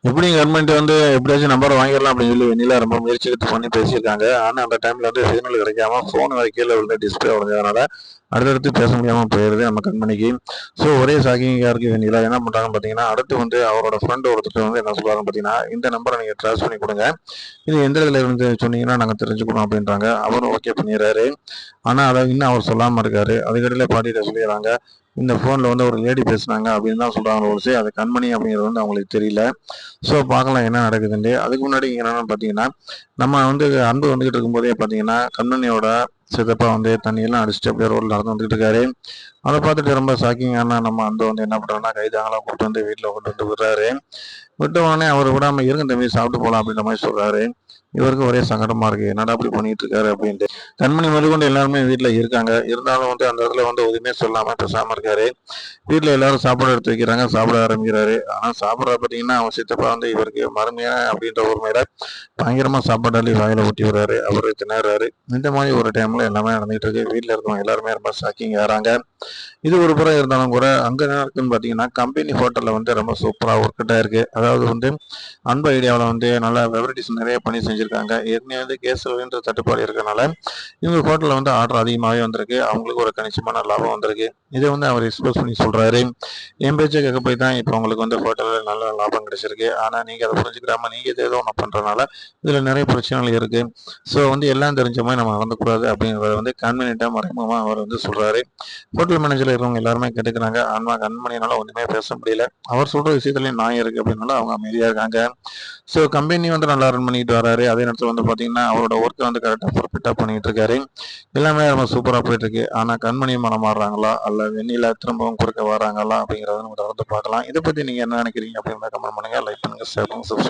எப்படியும் கவர்மெண்ட் வந்து எப்படியாச்சும் நம்பர் வாங்கிடலாம் அப்படின்னு சொல்லி வெண்ணிலா ரொம்ப முயற்சி எடுத்து பண்ணி பேசியிருக்காங்க. ஆனா அந்த டைம்ல வந்து சிக்னல் கிடைக்காம ஃபோன் வேற கீழ விழுந்து டிஸ்பிளே உடைஞ்சதுனால அடுத்தடுத்து பேச முடியாம போயிருது நம்ம கண்மணிக்கு. ஸோ ஒரே ஷாக்கிங்கா இருக்கு வெண்ணிலா. என்ன பண்றாங்கன்னு பார்த்தீங்கன்னா, அடுத்து வந்து அவரோட ஃப்ரெண்ட் ஒருத்தர் வந்து என்ன சொல்றாருன்னு பார்த்தீங்கன்னா, இந்த நம்பர நீங்க ட்ரேஸ் பண்ணி குடுங்க. இது எந்த இதுல இருந்து சொன்னீங்கன்னா நாங்க தெரிஞ்சுக்கணும் அப்படின்றாங்க. அவரும் ஓகே பண்ணிடுறாரு. ஆனா அத இன்னும் அவர் சொல்லாம இருக்காரு. அதுக்கிடையில பாட்டிட்ட சொல்லிடுறாங்க. இந்த ஃபோன்ல வந்து ஒரு லேடி பேசுனாங்க அப்படின்னு தான் சொல்றாங்க ஒழிச்சு, அது கண்மணி அப்படிங்கிறது வந்து அவங்களுக்கு தெரியல. ஸோ பார்க்கலாம் என்ன நடக்குதுன்ட்டு. அதுக்கு முன்னாடி இங்க என்னன்னு பார்த்தீங்கன்னா, நம்ம வந்து அன்பு வந்துகிட்டு இருக்கும்போதே பார்த்தீங்கன்னா, கண்மணியோட சித்தப்பா வந்து தண்ணியெல்லாம் அடிச்சுட்டு அப்படியே ரோட்ல நடந்து வந்துகிட்டு இருக்காரு. அத பார்த்துட்டு ரொம்ப ஷாக்கிங்கான நம்ம அன்பு வந்து என்ன பண்றாருன்னா, கைதாங்கலாம் கூட்டு வந்து வீட்ல கொண்டு வந்து விடுறாரு. விட்ட உடனே அவர் விடாம இருங்க தம்பி சாப்பிட்டு போலாம் அப்படின்ற மாதிரி சொல்றாரு. இவருக்கு ஒரே சங்கடமா இருக்கு. என்னடா இப்படி பண்ணிட்டு இருக்காரு அப்படின்ட்டு. கண்மணி முதற்கொண்டு எல்லாருமே வீட்ல இருக்காங்க. இருந்தாலும் வந்து அந்த இடத்துல வந்து எதுவுமே சொல்லாம பேசாம இருக்காரு. வீட்ல எல்லாரும் சாப்பாடு எடுத்து வைக்கிறாங்க. சாப்பிட ஆரம்பிக்கிறாரு. ஆனா சாப்பிடுறத பார்த்தீங்கன்னா, அவங்க சித்தப்பா வந்து இவருக்கு மருமையன் அப்படின்ற உரிமையில பயங்கரமா சாப்பாடு அள்ளி வாயில ஊட்டி விடுறாரு. அவரு திணறாரு. இந்த மாதிரி ஒரு டைம்ல எல்லாமே நடந்துகிட்டு இருக்கு. வீட்ல இருக்கவங்க எல்லாருமே ரொம்ப ஷாக்கிங் ஆறாங்க. இது ஒரு புறம் இருந்தாலும் கூட, அங்க என்ன இருக்குன்னு பார்த்தீங்கன்னா, கம்பெனி ஹோட்டல்ல வந்து ரொம்ப சூப்பரா ஒர்க் அவுட் ஆயிருக்கு. அதாவது வந்து அன்பு ஐடியாவுல வந்து நல்லா வெரைட்டீஸ் நெறைய பண்ணி செஞ்சிருக்காங்க. ஏற்கனவே வந்து கேஸ் சிலிண்டர் தட்டுப்பாடு இருக்கனால, இவங்க ஹோட்டல்ல வந்து ஆர்டர் அதிகமாவே வந்திருக்கு. அவங்களுக்கு ஒரு கணிசமான லாபம் வந்திருக்கு. இத வந்து அவர் எக்ஸ்போஸ் பண்ணி சொல்றாரு. என் பேச்ச கேட்க போய் தான் இப்ப உங்களுக்கு வந்து ஹோட்டல்ல நல்ல லாபம் கிடைச்சிருக்கு. ஆனா நீங்க அத புரிஞ்சுக்கிடாம நீங்க ஏதேதோ ஒண்ணு பண்றனால, இதுல நெறைய பிரச்சனைகள் இருக்கு. ஸோ வந்து எல்லாம் தெரிஞ்ச மாரி நம்ம நடந்துக்கக்கூடாது அப்படிங்கிறத வந்து கன்வீனியன்ட்டா மறைமுகமா அவர் வந்து சொல்றாரு. ஹோட்டல் மேனேஜர்ல இருக்கிறவங்க எல்லாருமே கேட்டுக்கிறாங்க. ஆனா கண்மணியால ஒண்ணுமே பேச முடியல. அவர் சொல்ற விஷயத்துலயும் நியாயம் இருக்கு அப்படின்னால அவங்க அமைதியா இருக்காங்க. ஸோ கம்பெனி வந்து நல்லா ரன் பண்ணிட்டு வராரு. அதே நேரத்துல வந்து பார்த்தீங்கன்னா, அவரோட ஒர்க்க வந்து கரெக்ட்டா பெர்ஃபெக்ட்டா பண்ணிட்டு இருக்காரு. எல்லாமே ரொம்ப சூப்பரா போயிட்டு இருக்கு. ஆனா கண்மணி மனம் மாறுறாங்களா? அல்ல வெண்ணிலா திரும்பவும் குறுக்க வராங்களா? அப்படிங்கிறத நம்ம தொடர்ந்து பார்க்கலாம். இத பத்தி நீங்க என்ன நினைக்கிறீங்க? அப்படிங்கிறத கமெண்ட் பண்ணுங்க. லைக் பண்ணுங்க. ஷேர் பண்ணுங்க.